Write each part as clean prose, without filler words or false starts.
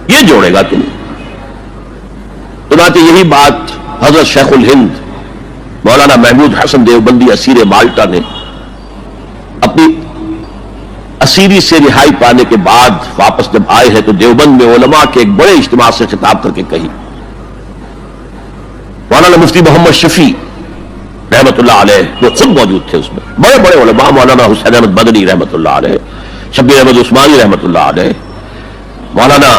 یہ جوڑے گا تمہیں. چنانچہ یہی بات حضرت شیخ الہند مولانا محمود حسن دیوبندی اسیر مالٹا نے اپنی اسیری سے رہائی پانے کے بعد واپس جب آئے ہیں تو دیوبند میں علماء کے ایک بڑے اجتماع سے خطاب کر کے کہی. مولانا مفتی محمد شفیع رحمت اللہ علیہ جو خود موجود تھے اس میں، بڑے بڑے علماء، مولانا حسین احمد بدنی رحمت اللہ علیہ، شبیر احمد عثمانی رحمت اللہ علیہ، مولانا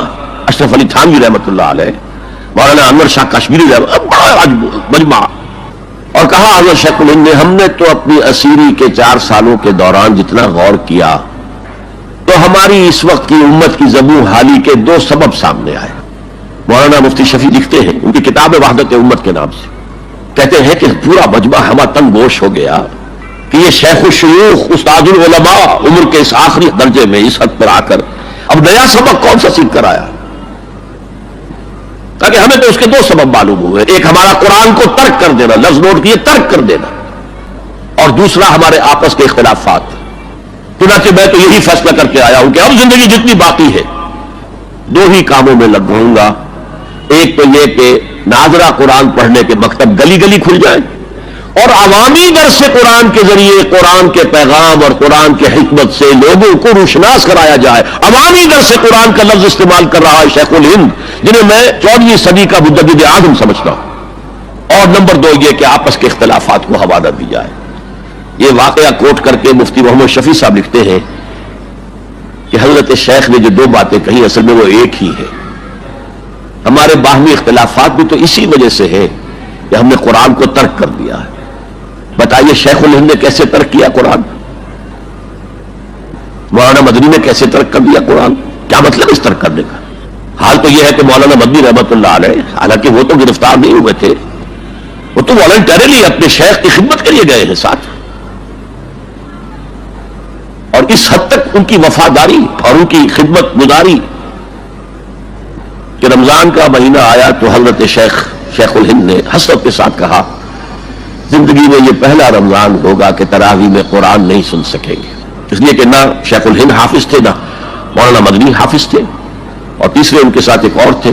اشرف علی تھانوی رحمت اللہ علیہ، مولانا انور شاہ کشمیری رحمت، بڑا مجمع. اور کہا حضرت شیخ الہند نے ہم نے تو اپنی اسیری کے 4 سالوں کے دوران جتنا غور کیا تو ہماری اس وقت کی امت کی زبوں حالی کے 2 سبب سامنے آئے. مولانا مفتی شفیع لکھتے ہیں ان کی کتاب وحدت امت کے نام سے، کہتے ہیں کہ پورا مجمع ہمہ تنگ گوش ہو گیا کہ یہ شیخ الشیوخ استاد العلماء عمر کے اس آخری درجے میں اس حد پر آ کر اب نیا سبق کون سا سیکھ کر آیا. تاکہ ہمیں تو اس کے 2 سبب معلوم ہوئے، ایک ہمارا قرآن کو ترک کر دینا، لفظ نوٹ کیے ترک کر دینا، اور دوسرا ہمارے آپس کے اختلافات. چنانچہ میں تو یہی فیصلہ کر کے آیا ہوں کہ اب زندگی جتنی باقی ہے 2 ہی کاموں میں لگ رہوں گا. ایک تو یہ کہ ناظرہ قرآن پڑھنے کے مکتب گلی گلی کھل جائیں اور عوامی درس قرآن کے ذریعے قرآن کے پیغام اور قرآن کے حکمت سے لوگوں کو روشناس کرایا جائے. عوامی درس قرآن کا لفظ استعمال کر رہا ہے شیخ الہند، جنہیں میں 14ویں صدی کا مجدد اعظم سمجھتا ہوں. اور نمبر 2 یہ کہ آپس کے اختلافات کو حوالہ دی جائے. یہ واقعہ کوٹ کر کے مفتی محمد شفیع صاحب لکھتے ہیں کہ حضرت شیخ نے جو 2 باتیں کہی اصل میں وہ ایک ہی ہے. ہمارے باہمی اختلافات بھی تو اسی وجہ سے ہے کہ ہم نے قرآن کو ترک کر دیا ہے. بتائیے شیخ الہند نے کیسے ترک کیا قرآن؟ مولانا مدنی نے کیسے ترک کر دیا قرآن؟ کیا مطلب اس ترک کرنے کا؟ حال تو یہ ہے کہ مولانا مدنی رحمت اللہ علیہ، حالانکہ وہ تو گرفتار نہیں ہوئے تھے، وہ تو والنٹریلی اپنے شیخ کی خدمت کے لیے گئے ہیں ساتھ، اور اس حد تک ان کی وفاداری اور ان کی خدمت گزاری کہ رمضان کا مہینہ آیا تو حضرت شیخ الہند نے حسرت کے ساتھ کہا زندگی میں یہ پہلا رمضان ہوگا کہ تراویح میں قرآن نہیں سن سکیں گے. اس لیے کہ نہ شیخ الہند حافظ تھے، نہ مولانا مدنی حافظ تھے، اور تیسرے ان کے ساتھ ایک اور تھے،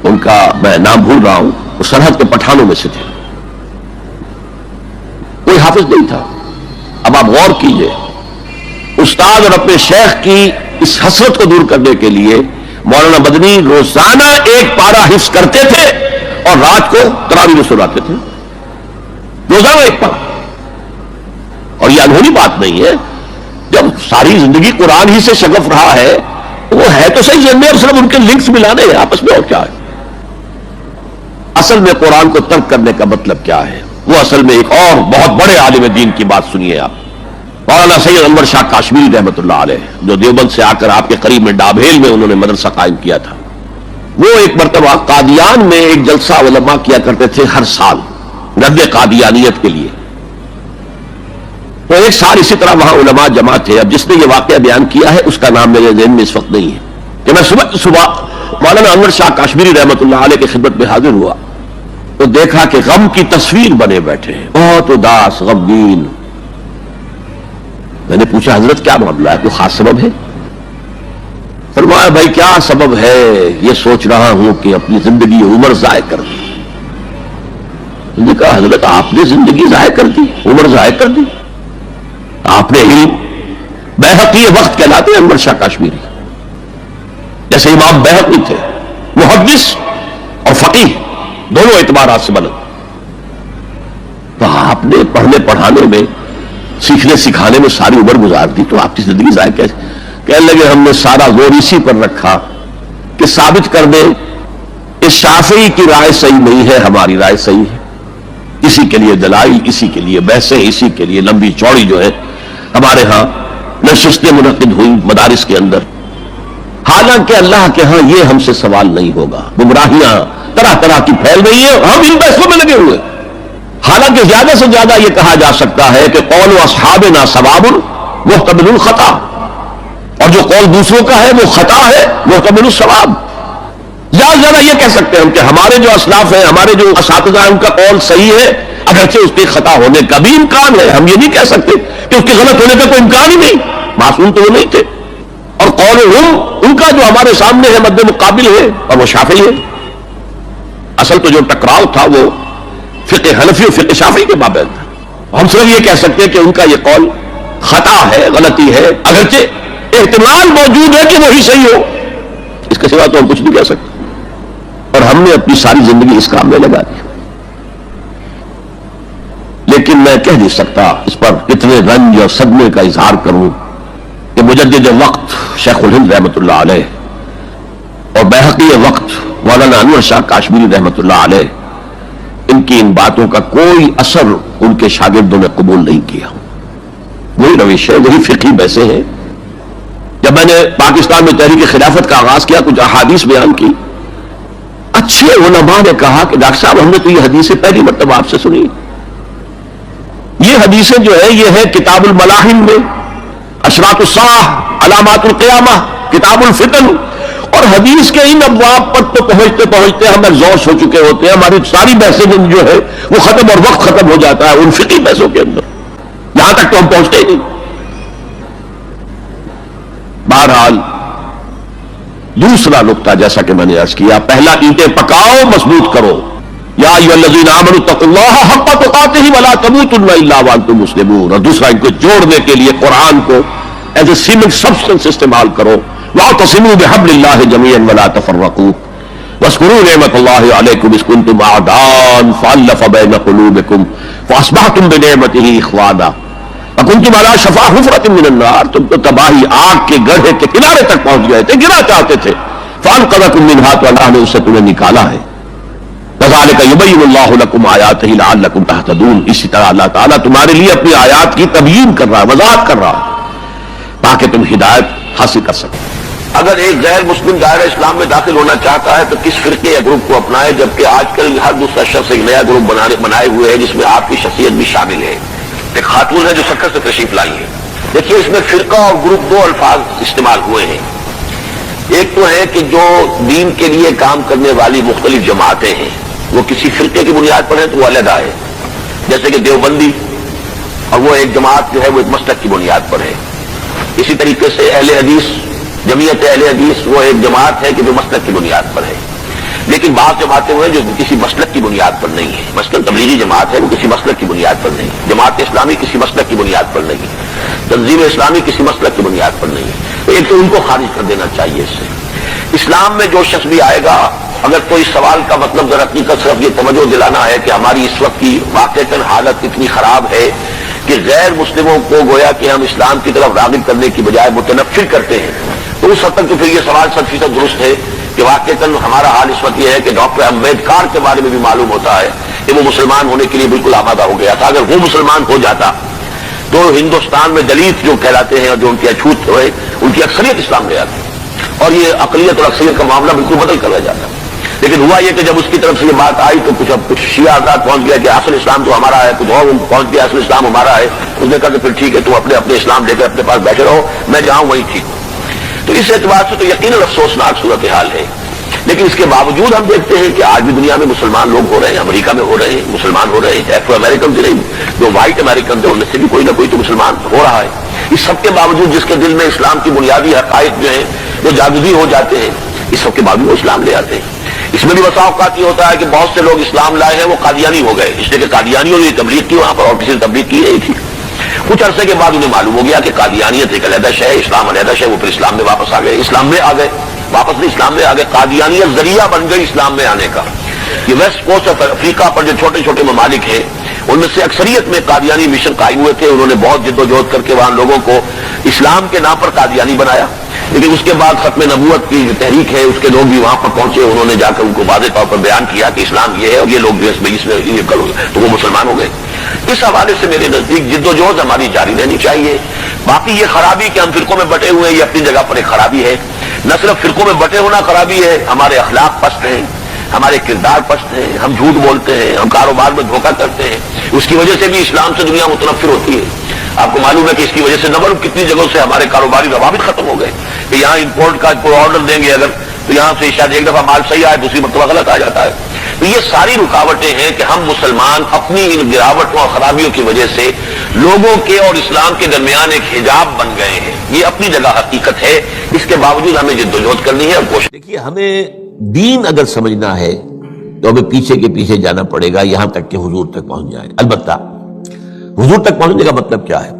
ان کا میں نام بھول رہا ہوں، وہ سرحد کے پٹھانوں میں سے تھے، کوئی حافظ نہیں تھا. اب آپ غور کیجئے، استاد اور اپنے شیخ کی اس حسرت کو دور کرنے کے لیے مولانا مدنی روزانہ 1 پارہ حفظ کرتے تھے اور رات کو تراویح میں سناتے تھے، روزانہ 1 پارہ. اور یہ انہونی بات نہیں ہے، جب ساری زندگی قرآن ہی سے شغف رہا ہے وہ ہے تو صحیح ذہن میں، اور صرف ان کے لنکس ملانے ہیں آپس میں، اور کیا ہے. اصل میں قرآن کو ترک کرنے کا مطلب کیا ہے؟ وہ اصل میں ایک اور بہت بڑے عالم دین کی بات سنیے آپ، مولانا سید انور شاہ کشمیری رحمت اللہ علیہ، جو دیوبند سے آ کر آپ کے قریب میں ڈابھیل میں انہوں نے مدرسہ قائم کیا تھا. وہ ایک مرتبہ قادیان میں ایک جلسہ علماء کیا کرتے تھے ہر سال رد قادیانیت کے لیے. تو ایک سال اسی طرح وہاں علماء جمع تھے. اب جس نے یہ واقعہ بیان کیا ہے اس کا نام میرے ذہن میں اس وقت نہیں ہے، کہ میں صبح مولانا انور شاہ کشمیری رحمت اللہ علیہ کی خدمت میں حاضر ہوا تو دیکھا کہ غم کی تصویر بنے بیٹھے ہیں، بہت اداس غمگین. میں نے پوچھا حضرت کیا معاملہ ہے، کوئی خاص سبب ہے؟ فرمایا بھائی کیا سبب ہے، یہ سوچ رہا ہوں کہ اپنی زندگی عمر ضائع کر دی. میں نے کہا حضرت آپ نے زندگی ضائع کر دی، عمر ضائع کر دی؟ آپ نے علم، بیہقی وقت کہلاتے ہیں انور شاہ کشمیری، جیسے امام بیہقی تھے، محدث اور فقیہ دونوں اعتبارات سے بلند. تو آپ نے پڑھنے پڑھانے میں، سیکھنے سکھانے میں ساری عمر گزار دی، تو آپ کی زندگی ضائع کیسے؟ کہنے لگے ہم نے سارا زور اسی پر رکھا کہ ثابت کر دیں کہ شافعی کی رائے صحیح نہیں ہے، ہماری رائے صحیح ہے. اسی کے لیے دلائل، اسی کے لیے بحثیں، اسی کے لیے لمبی چوڑی جو ہے ہمارے ہاں نشستیں منعقد ہوئی مدارس کے اندر. حالانکہ اللہ کے ہاں یہ ہم سے سوال نہیں ہوگا، گمراہیاں طرح طرح کی پھیل رہی ہیں، ہم ان بحثوں میں لگے ہوئے. حالانکہ زیادہ سے زیادہ یہ کہا جا سکتا ہے کہ قول اصحابنا ثواب محتمل الخطا، اور جو قول دوسروں کا ہے وہ خطا ہے محتمل الثواب. زیادہ سے زیادہ یہ کہہ سکتے ہیں ہم کہ ہمارے جو اسلاف ہیں، ہمارے جو اساتذہ ہیں، ان کا قول صحیح ہے، اگرچہ اس کے خطا ہونے کا بھی امکان ہے. ہم یہ نہیں کہہ سکتے کہ اس کے غلط ہونے کا کوئی امکان ہی نہیں، معصوم تو وہ نہیں تھے. اور قولہم، ان کا جو ہمارے سامنے ہے مد مقابل ہے، اور وہ شافعی ہے. اصل تو جو ٹکراؤ تھا وہ فقہ حنفی اور فقہ شافعی کے مابین تھا. ہم صرف یہ کہہ سکتے ہیں کہ ان کا یہ قول خطا ہے، غلطی ہے، اگرچہ احتمال موجود ہے کہ وہی صحیح ہو، اس کے سوا تو ہم کچھ نہیں کہہ سکتے. اور ہم نے اپنی ساری زندگی اس کام میں لگا دی. لیکن میں کہہ نہیں سکتا اس پر اتنے رنج اور صدمے کا اظہار کروں کہ مجدد وقت شیخ الہند رحمۃ اللہ علیہ اور بیہقی وقت مولانا انور شاہ کاشمیری رحمۃ اللہ علیہ، ان کی ان باتوں کا کوئی اثر ان کے شاگردوں نے قبول نہیں کیا. وہی روش ہے، وہی فقہی بحثیں ہیں. جب میں نے پاکستان میں تحریک خلافت کا آغاز کیا، کچھ احادیث بیان کی، اچھے علماء نے کہا کہ ڈاکٹر صاحب ہم نے تو یہ حدیثیں پہلی مرتبہ آپ سے سنی. یہ حدیثیں جو ہے یہ ہے کتاب الملاحم میں، اشراط الساعہ، علامات القیامہ، کتاب الفتن، اور حدیث کے ان ابواب پر تو پہنچتے پہنچتے ہم ایگزاسٹ ہو چکے ہوتے ہیں. ہماری ساری بحثیں جو ہے وہ ختم اور وقت ختم ہو جاتا ہے ان فقہی بحثوں کے اندر، یہاں تک تو ہم پہنچتے ہی نہیں. بہرحال دوسرا نقطہ جیسا کہ میں نے عرض کیا، پہلا اینٹیں پکاؤ، مضبوط کرو. یا ایھا الذین آمنوا اتقوا اللہ حق تقاتہ ولا تموتن الا وانتم مسلمون. اور دوسرا ان کو جوڑنے کے لیے قرآن کو ایز اے سیمنٹ سبسٹنس استعمال کرو. واعتصموا بحبل اللہ جميعا ولا تفرقوا واذکروا نعمت اللہ علیکم اذ کنتم اعداء فالف بین قلوبکم فاصبحتم بنعمتہ اخوانا وکنتم علی شفا حفرۃ من النار. تم تو تباہی آگ کے گڑھے کے کنارے تک پہنچ گئے تھے، گرا چاہتے تھے. فانقذکم منھا، تو اللہ نے اس سے تمہیں نکالا ہے. کذالک یبین اللہ لکم آیاتہ لعلکم تہتدون. اسی طرح اللہ تعالیٰ تمہارے لیے اپنی آیات کی تبیین کر رہا ہے، وضاحت کر رہا ہے تاکہ تم ہدایت حاصل کر سکو. اگر ایک غیر مسلم دائرہ اسلام میں داخل ہونا چاہتا ہے تو کس فرقے یا گروپ کو اپنائے، جبکہ آج کل ہر دوسرا شخص ایک نیا گروپ بنائے ہوئے ہے جس میں آپ کی شخصیت بھی شامل ہے. ایک خاتون ہے جو سکر سے تشریف لائی ہے. دیکھیے اس میں فرقہ اور گروپ دو الفاظ استعمال ہوئے ہیں. ایک تو ہے کہ جو دین کے لیے کام کرنے والی مختلف جماعتیں ہیں وہ کسی فرقے کی بنیاد پر ہیں تو وہ علیحدہ ہے، جیسے کہ دیوبندی، اور وہ ایک جماعت جو ہے وہ ایک مسلک کی بنیاد پر ہے. اسی طریقے سے اہل حدیث، جمعیت اہل حدیث، وہ ایک جماعت ہے کہ جو مسلک کی بنیاد پر ہے. لیکن بعض جماعتیں ہوئے جو کسی مسلک کی بنیاد پر نہیں ہے. مثلا تبلیغی جماعت ہے وہ کسی مسلک کی بنیاد پر نہیں، جماعت اسلامی کسی مسلک کی بنیاد پر نہیں، تنظیم اسلامی کسی مسلک کی بنیاد پر نہیں. تو ایک تو ان کو خارج کر دینا چاہیے اس سے. اسلام میں جو شخص بھی آئے گا، اگر کوئی سوال کا مطلب در حقیقت صرف یہ توجہ دلانا ہے کہ ہماری اس وقت کی واقعتاً حالت اتنی خراب ہے کہ غیر مسلموں کو گویا کہ ہم اسلام کی طرف راغب کرنے کی بجائے متنفر کرتے ہیں، تو اس حد تک تو پھر یہ سوال 100% درست ہے کہ واقعتاً ہمارا حال اس وقت یہ ہے کہ ڈاکٹر امبیڈکر کے بارے میں بھی معلوم ہوتا ہے کہ وہ مسلمان ہونے کے لیے بالکل آمادہ ہو گیا تھا. اگر وہ مسلمان ہو جاتا تو ہندوستان میں دلت جو کہلاتے ہیں اور جو ان کی اچھوت ہوئے ان کی اکثریت اسلام لے آتی اور یہ اقلیت اور اکثریت کا معاملہ بالکل بدل کر رہ جاتا. لیکن ہوا یہ کہ جب اس کی طرف سے یہ بات آئی تو کچھ شیعہ حضرات پہنچ گیا کہ اصل اسلام تو ہمارا ہے، کچھ اور پہنچ گیا اصل اسلام ہمارا ہے. اس نے کہا کہ پھر ٹھیک ہے تم اپنے اپنے اسلام لے کر اپنے پاس بیٹھے رہو، میں جاؤں وہیں ٹھیک. تو اس اعتبار سے تو یقیناً افسوسناک صورتحال ہے. لیکن اس کے باوجود ہم دیکھتے ہیں کہ آج بھی دنیا میں مسلمان لوگ ہو رہے ہیں، امریکہ میں ہو رہے ہیں مسلمان ہو رہے ہیں، ایفرو امریکن نہیں، جو وائٹ امریکن تھے ان میں سے بھی کوئی نہ کوئی تو مسلمان ہو رہا ہے. اس سب کے باوجود جس کے دل میں اسلام کی بنیادی حقائق جو ہیں وہ جاگزی ہو جاتے ہیں، اس سب کے باوجود وہ اسلام لے آتے ہیں. اس میں بھی بسا اوقات یہ ہوتا ہے کہ بہت سے لوگ اسلام لائے ہیں وہ قادیانی ہو گئے، اس لیے کہ قادیانیوں نے تبلیغ کی وہاں پر اور کسی نے تبلیغ کی نہیں تھی. کچھ عرصے کے بعد انہیں معلوم ہو گیا کہ قادیانیت ایک علیحدہ شے ہے، اسلام علیحدہ شے. وہ پھر اسلام میں واپس آ گئے، اسلام میں آ گئے، واپس نہیں اسلام میں آ گئے. قادیانیت ذریعہ بن گئی اسلام میں آنے کا. یہ ویسٹ کوسٹ آف افریقہ پر جو چھوٹے چھوٹے ممالک ہیں ان میں سے اکثریت میں قادیانی مشن قائم ہوئے تھے. انہوں نے بہت جد و جہد کر کے وہاں لوگوں کو اسلام کے نام پر قادیانی بنایا. لیکن اس کے بعد ختم نبوت کی جو تحریک ہے اس کے لوگ بھی وہاں پر پہنچے، انہوں نے جا کر ان کو واضح طور پر بیان کیا کہ اسلام یہ ہے اور یہ لوگ جو اس میں یہ کرو تو وہ مسلمان ہو گئے. اس حوالے سے میرے نزدیک جد و جہد ہماری جاری رہنی چاہیے. باقی یہ خرابی کہ ہم فرقوں میں بٹے ہوئے ہیں یہ اپنی جگہ پر ایک خرابی ہے. نہ صرف فرقوں میں بٹے ہونا خرابی ہے، ہمارے اخلاق پست ہیں، ہمارے کردار پست ہیں، ہم جھوٹ بولتے ہیں، ہم کاروبار میں دھوکہ کرتے ہیں. اس کی وجہ سے بھی اسلام سے دنیا متنفر ہوتی ہے. آپ کو معلوم ہے کہ اس کی وجہ سے نہ معلوم کتنی جگہوں سے ہمارے کاروباری روابط ختم ہو گئے کہ یہاں امپورٹ کا کوئی آرڈر دیں گے اگر تو یہاں سے شاید ایک دفعہ مال صحیح آئے دوسری مرتبہ غلط آ جاتا ہے. تو یہ ساری رکاوٹیں ہیں کہ ہم مسلمان اپنی ان گراوٹوں اور خرابیوں کی وجہ سے لوگوں کے اور اسلام کے درمیان ایک حجاب بن گئے ہیں. یہ اپنی جگہ حقیقت ہے، اس کے باوجود ہمیں جدوجہد کرنی ہے اور کوشش. دیکھیے، ہمیں دین اگر سمجھنا ہے تو ہمیں پیچھے کے پیچھے جانا پڑے گا یہاں تک کہ حضور تک پہنچ جائے. البتہ حضور تک پہنچنے کا مطلب کیا ہے؟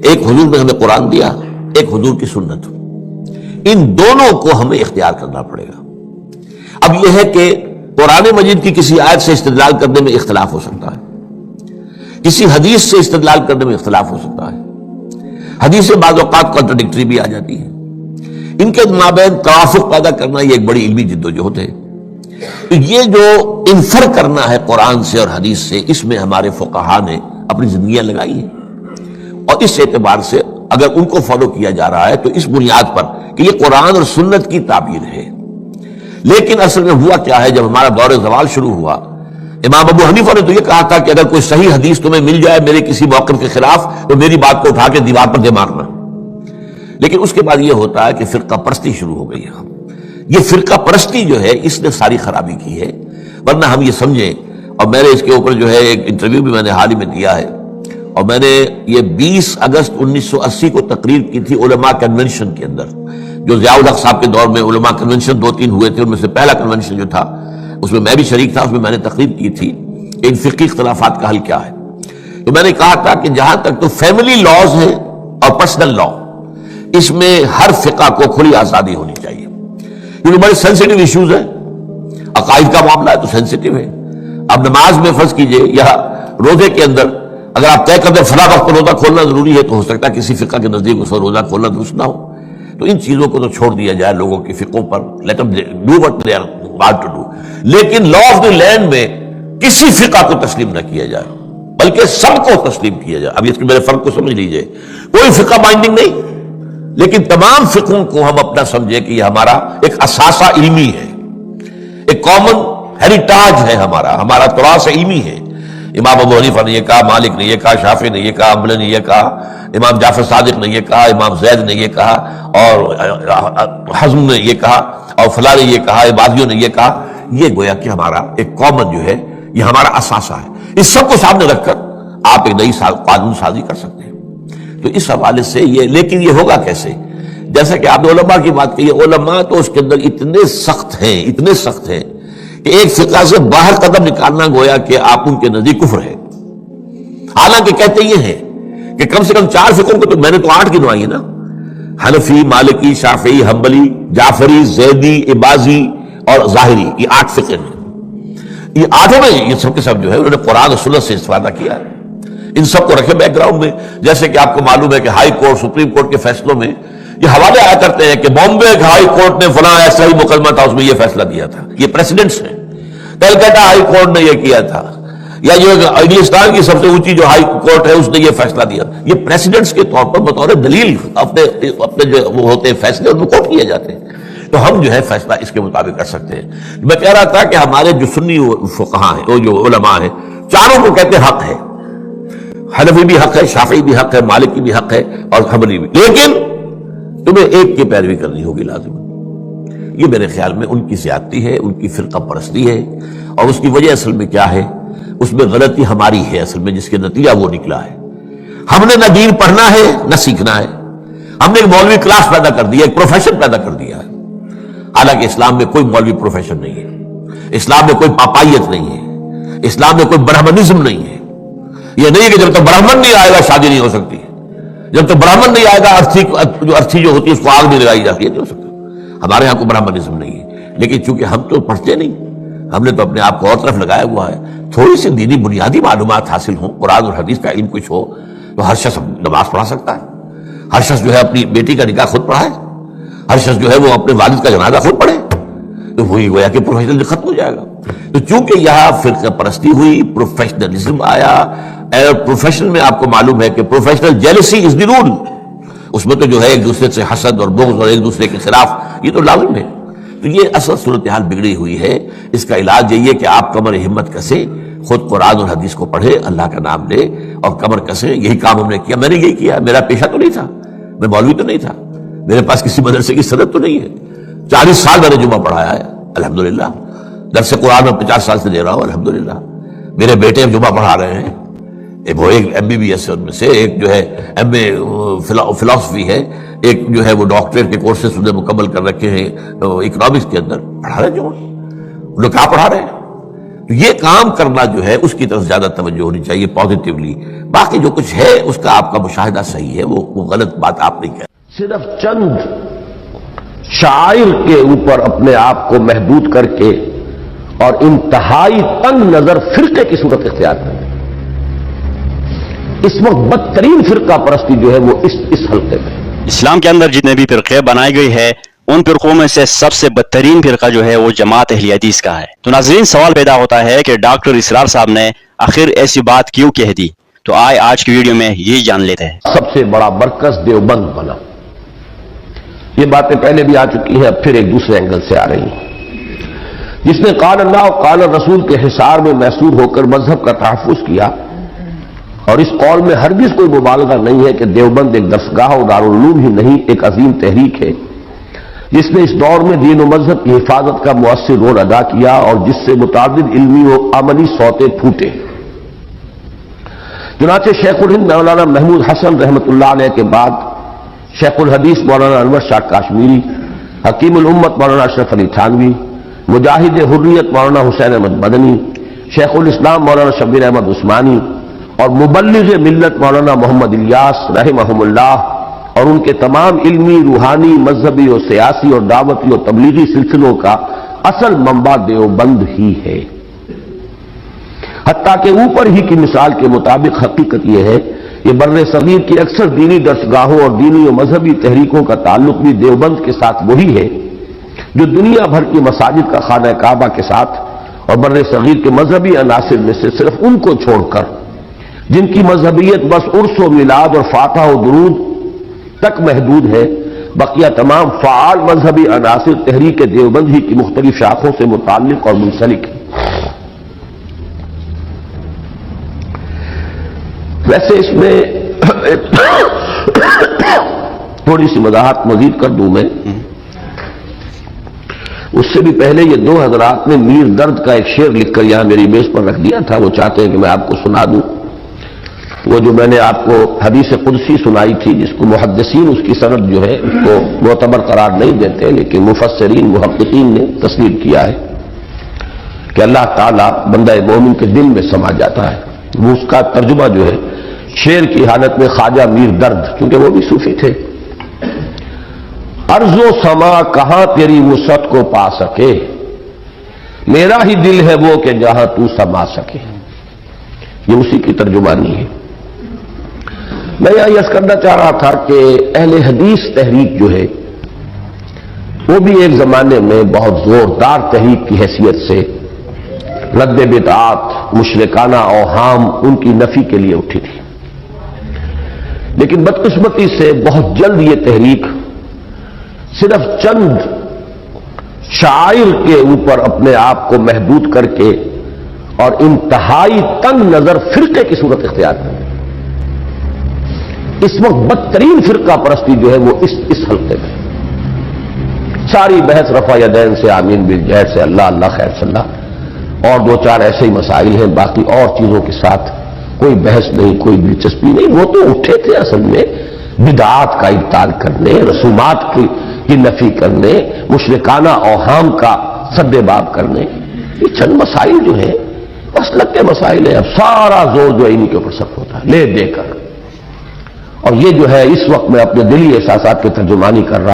ایک حضور نے ہمیں قرآن دیا، ایک حضور کی سنت. ان دونوں کو ہمیں اختیار کرنا پڑے گا. اب یہ ہے کہ قرآن مجید کی کسی آیت سے استدلال کرنے میں اختلاف ہو سکتا ہے، کسی حدیث سے استدلال کرنے میں اختلاف ہو سکتا ہے. حدیثیں بعض اوقات کنٹراڈکٹری بھی آ جاتی ہیں. ان کے مابین توافق پیدا کرنا یہ ایک بڑی علمی جدوجہد ہے. تو یہ جو انفر کرنا ہے قرآن سے اور حدیث سے، اس میں ہمارے فقہا نے اپنی زندگیاں لگائی ہیں. اور اس اعتبار سے اگر ان کو فالو کیا جا رہا ہے تو اس بنیاد پر کہ یہ قرآن اور سنت کی تعبیر ہے. لیکن اصل میں ہوا کیا ہے، جب ہمارا دور زوال شروع ہوا، امام ابو حنیفہ نے تو یہ کہا تھا کہ اگر کوئی صحیح حدیث تمہیں مل جائے میرے کسی موقف کے خلاف تو میری بات کو اٹھا کے دیوار پر دے مارنا. لیکن اس کے بعد یہ ہوتا ہے کہ فرقہ پرستی شروع ہو گئی ہے. یہ فرقہ پرستی جو ہے اس نے ساری خرابی کی ہے. ورنہ ہم یہ سمجھیں، اور میں نے اس کے اوپر جو ہے ایک انٹرویو بھی میں نے حال ہی میں دیا ہے، اور میں نے یہ 20 اگست 1980 کو تقریر کی تھی علماء کنونشن کے اندر، جو ضیاء الحق صاحب کے دور میں علماء کنونشن 2-3 ہوئے تھے. ان میں سے پہلا کنونشن جو تھا اس میں میں بھی شریک تھا. اس میں میں نے تقریر کی تھی کہ ان فقہی اختلافات کا حل کیا ہے. تو میں نے کہا تھا کہ جہاں تک تو فیملی لاز ہیں اور پرسنل لا، اس میں ہر فقہ کو کھلی آزادی ہونی چاہیے، کیونکہ بڑے سینسیٹیو ایشوز ہیں. عقائد کا معاملہ ہے تو سینسیٹیو ہے. اب نماز میں فرض کیجئے یا روزے کے اندر اگر آپ طے کر دیں فلاں وقت پر روزہ کھولنا ضروری ہے، تو ہو سکتا ہے کسی فقہ کے نزدیک اس وقت روزہ کھولنا درست نہ ہو. تو ان چیزوں کو تو چھوڑ دیا جائے لوگوں کی فقہوں پر، late them do what they are about to do. لیکن لا آف دی لینڈ میں کسی فقہ کو تسلیم نہ کیا جائے، بلکہ سب کو تسلیم کیا جائے. اب اس کے میرے فرق کو سمجھ لیجئے، کوئی فقہ بائنڈنگ نہیں، لیکن تمام فقہوں کو ہم اپنا سمجھے کہ یہ ہمارا ایک اثاثہ علمی ہے، ایک کامن ہیریٹاج ہے، ہمارا تراث علمی ہے. امام ابو حنیفہ نے یہ کہا، مالک نے یہ کہا، شافعی نے یہ کہا، حنبلی نے یہ کہا، امام جعفر صادق نے یہ کہا، امام زید نے یہ کہا، اور حزم نے یہ کہا، اور فلاں نے یہ کہا، عبادیوں نے یہ کہا. یہ گویا کہ ہمارا ایک کامن جو ہے، یہ ہمارا اثاثہ ہے. اس سب کو سامنے رکھ کر آپ ایک نئی قانون سازی کر سکتے ہیں. تو اس حوالے سے یہ، لیکن یہ ہوگا کیسے؟ جیسا کہ آپ نے علماء کی بات کی، علماء تو اس کے اندر اتنے سخت ہیں کہ ایک فقہ سے باہر قدم نکالنا گویا کہ آپ ان کے نزدیک کفر ہے. حالانکہ کہتے یہ ہیں کہ کم سے کم 4 فقہوں کو تو میں نے تو 8 گنوائی ہے نا، حنفی، مالکی، شافعی، حنبلی، جعفری، زیدی، عباضی اور ظاہری، یہ 8 فقہ ہیں. یہ 8 میں یہ سب کے سب جو ہے انہوں نے قرآن اور سنت سے استفادہ کیا ہے. ان سب کو رکھے بیک گراؤنڈ میں. جیسے کہ آپ کو معلوم ہے کہ ہائی کورٹ، سپریم کورٹ کے فیصلوں میں یہ حوالے آیا کرتے ہیں کہ بامبے ہائی کورٹ نے فلاں ایسا ہی مقدمہ تھا، اس میں یہ فیصلہ دیا تھا. یہ پریسیڈنٹس ہیں. کلکتہ ہائی کورٹ نے یہ کیا تھا، یا جو انگلستان کی سب سے اونچی جو ہائی کورٹ ہے اس نے یہ فیصلہ دیا. یہ پریسیڈنٹس کے طور پر بطور دلیل اپنے جو وہ ہوتے ہیں فیصلے ان کو کوٹ کیے جاتے ہیں. تو ہم جو ہے فیصلہ اس کے مطابق کر سکتے ہیں. میں کہہ رہا تھا کہ ہمارے جو سنی فقہاء ہیں، وہ جو علماء ہیں، چاروں کو کہتے ہیں حق ہے. حنفی بھی حق ہے، شافعی بھی حق ہے، مالکی بھی حق ہے اور حنبلی بھی. لیکن تمہیں ایک کی پیروی کرنی ہوگی لازم. یہ میرے خیال میں ان کی زیادتی ہے، ان کی فرقہ پرستی ہے. اور اس کی وجہ اصل میں کیا ہے؟ اس میں غلطی ہماری ہے اصل میں، جس کے نتیجہ وہ نکلا ہے. ہم نے نہ دین پڑھنا ہے نہ سیکھنا ہے. ہم نے ایک مولوی کلاس پیدا کر دیا، ایک پروفیشن پیدا کر دیا ہے. حالانکہ اسلام میں کوئی مولوی پروفیشن نہیں ہے، اسلام میں کوئی پاپائیت نہیں ہے، اسلام میں کوئی برہمنزم نہیں ہے. یہ نہیں ہے کہ جب تک برہمن نہیں آئے گا شادی نہیں ہو سکتی، جب تک برہمن نہیں آئے گا ارتھی جو ہوتی ہے اس کو آگ نہیں لگائی جاتی ہے، نہیں ہو سکتا. ہمارے یہاں کوئی برہمنزم نہیں ہے. لیکن چونکہ ہم تو پڑھتے نہیں، ہم نے تو اپنے آپ کو اور طرف لگایا ہوا ہے. تھوڑی سی دینی بنیادی معلومات حاصل ہوں، قرآن اور حدیث کا علم کچھ ہو، تو ہر شخص نماز پڑھا سکتا ہے. ہر شخص جو ہے اپنی بیٹی کا نکاح خود پڑھائے، ہر شخص جو ہے وہ اپنے والد کا جنازہ خود پڑھے. تو وہی گویا کہ پروفیشنل ختم ہو جائے گا. تو چونکہ یہاں فرقہ پرستی ہوئی، پروفیشنلزم آیا. پروفیشنل میں آپ کو معلوم ہے کہ پروفیشنل جیلسی از دی رول. اس میں تو جو ہے ایک دوسرے سے حسد اور بغض اور ایک دوسرے کے خلاف، یہ تو لازم ہے. تو یہ اصل صورتحال بگڑی ہوئی ہے. اس کا علاج یہی ہے کہ آپ کمر ہمت کسے، خود قرآن اور حدیث کو پڑھے، اللہ کا نام لے اور کمر کسے. یہی کام ہم نے کیا. میں نے یہی کیا. میرا پیشہ تو نہیں تھا، میں مولوی تو نہیں تھا، میرے پاس کسی مدرسے کی سند تو نہیں ہے. 40 سال میں نے جمعہ پڑھایا ہے الحمدللہ. درس قرآن میں 50 سال سے دے رہا ہوں الحمدللہ. میرے بیٹے جمعہ پڑھا رہے ہیں. وہ ایک MBBS ہے ان میں سے، ایک جو ہے MA فلاسفی ہے، ایک جو ہے وہ ڈاکٹریٹ کے کورسز انہیں مکمل کر رکھے ہیں اکنامکس کے اندر، پڑھا رہے جو ان لوگ کیا پڑھا رہے ہیں. تو یہ کام کرنا جو ہے اس کی طرف زیادہ توجہ ہونی چاہیے پازیٹیولی. باقی جو کچھ ہے اس کا آپ کا مشاہدہ صحیح ہے، وہ غلط بات آپ نہیں کہہ. صرف چند شاعر کے اوپر اپنے آپ کو محدود کر کے اور انتہائی تنگ نظر فرقے کی صورت اختیار کریں. اس وقت بدترین فرقہ پرستی جو ہے وہ اس حلقے میں. اسلام کے اندر جتنے بھی فرقے بنائی گئی ہے ان فرقوں میں سے سب سے بدترین فرقہ جو ہے وہ جماعت اہل حدیث کا ہے. تو ناظرین سوال پیدا ہوتا ہے کہ ڈاکٹر اسرار صاحب نے آخر ایسی بات کیوں کہہ دی؟ تو آج کی ویڈیو میں یہ جان لیتے ہیں. سب سے بڑا مرکز دیوبند بنا. یہ باتیں پہلے بھی آ چکی ہیں، اب پھر ایک دوسرے اینگل سے آ رہی ہیں. جس نے قال اللہ اور قال رسول کے حصار میں محصور ہو کر مذہب کا تحفظ کیا، اور اس قول میں ہرگز کوئی مبالغہ نہیں ہے کہ دیوبند ایک درسگاہ و دارالعلوم ہی نہیں، ایک عظیم تحریک ہے جس نے اس دور میں دین و مذہب کی حفاظت کا مؤثر رول ادا کیا اور جس سے متعدد علمی و عملی سوتے پھوٹے. چنانچہ شیخ الہند مولانا محمود حسن رحمۃ اللہ علیہ کے بعد شیخ الحدیث مولانا انور شاہ کاشمیری، حکیم الامت مولانا اشرف علی تھانوی، مجاہد حریت مولانا حسین احمد مدنی، شیخ الاسلام مولانا شبیر احمد عثمانی اور مبلغ ملت مولانا محمد الیاس رحمہم اللہ اور ان کے تمام علمی، روحانی، مذہبی اور سیاسی اور دعوتی اور تبلیغی سلسلوں کا اصل منبع دیوبند ہی ہے. حتیٰ کہ اوپر ہی کی مثال کے مطابق حقیقت یہ ہے کہ بر صغیر کی اکثر دینی درسگاہوں اور دینی و مذہبی تحریکوں کا تعلق بھی دیوبند کے ساتھ وہی ہے جو دنیا بھر کی مساجد کا خانہ کعبہ کے ساتھ اور بر صغیر کے مذہبی عناصر میں سے صرف ان کو چھوڑ کر جن کی مذہبیت بس عرس و میلاد اور فاتحہ و درود تک محدود ہے، بقیہ تمام فعال مذہبی عناصر تحریک دیوبند ہی کی مختلف شاخوں سے متعلق اور منسلک ہیں. ویسے اس میں تھوڑی سی وضاحت مزید کر دوں میں. اس سے بھی پہلے یہ دو حضرات نے میر درد کا ایک شعر لکھ کر یہاں میری میز پر رکھ دیا تھا، وہ چاہتے ہیں کہ میں آپ کو سنا دوں. وہ جو میں نے آپ کو حدیث قدسی سنائی تھی جس کو محدثین اس کی سند جو ہے اس کو معتبر قرار نہیں دیتے، لیکن مفسرین محققین نے تسلیم کیا ہے کہ اللہ تعالیٰ بندہ مومن کے دل میں سما جاتا ہے. وہ اس کا ترجمہ جو ہے شعر کی حالت میں خواجہ میر درد، کیونکہ وہ بھی صوفی تھے. ارض و سما کہاں تیری وسعت کو پا سکے، میرا ہی دل ہے وہ کہ جہاں تو سما سکے. یہ اسی کی ترجمانی ہے. میں یہاں یہ کرنا چاہ رہا تھا کہ اہل حدیث تحریک جو ہے وہ بھی ایک زمانے میں بہت زوردار تحریک کی حیثیت سے رد بدعات، مشرکانہ اوہام ان کی نفی کے لیے اٹھی تھی. لیکن بدقسمتی سے بہت جلد یہ تحریک صرف چند شاعر کے اوپر اپنے آپ کو محدود کر کے اور انتہائی تنگ نظر فرقے کی صورت اختیار کریں. اس وقت بدترین فرقہ پرستی جو ہے وہ اس حلقے میں. ساری بحث رفع یدین سے، آمین بالجہر سے، اللہ اللہ خیر صلی اللہ، اور دو چار ایسے ہی مسائل ہیں، باقی اور چیزوں کے ساتھ کوئی بحث نہیں، کوئی دلچسپی نہیں. وہ تو اٹھے تھے اصل میں بدعات کا ابطال کرنے، رسومات کی نفی کرنے، مشرکانہ اوہام کا سد باب کرنے. یہ چند مسائل جو ہیں مسلک کے مسائل ہیں. اب سارا زور جو ہے انہی کے اوپر سب ہوتا ہے لے دے کر. اور یہ جو ہے اس وقت میں اپنے دلی احساسات کی ترجمانی کر رہا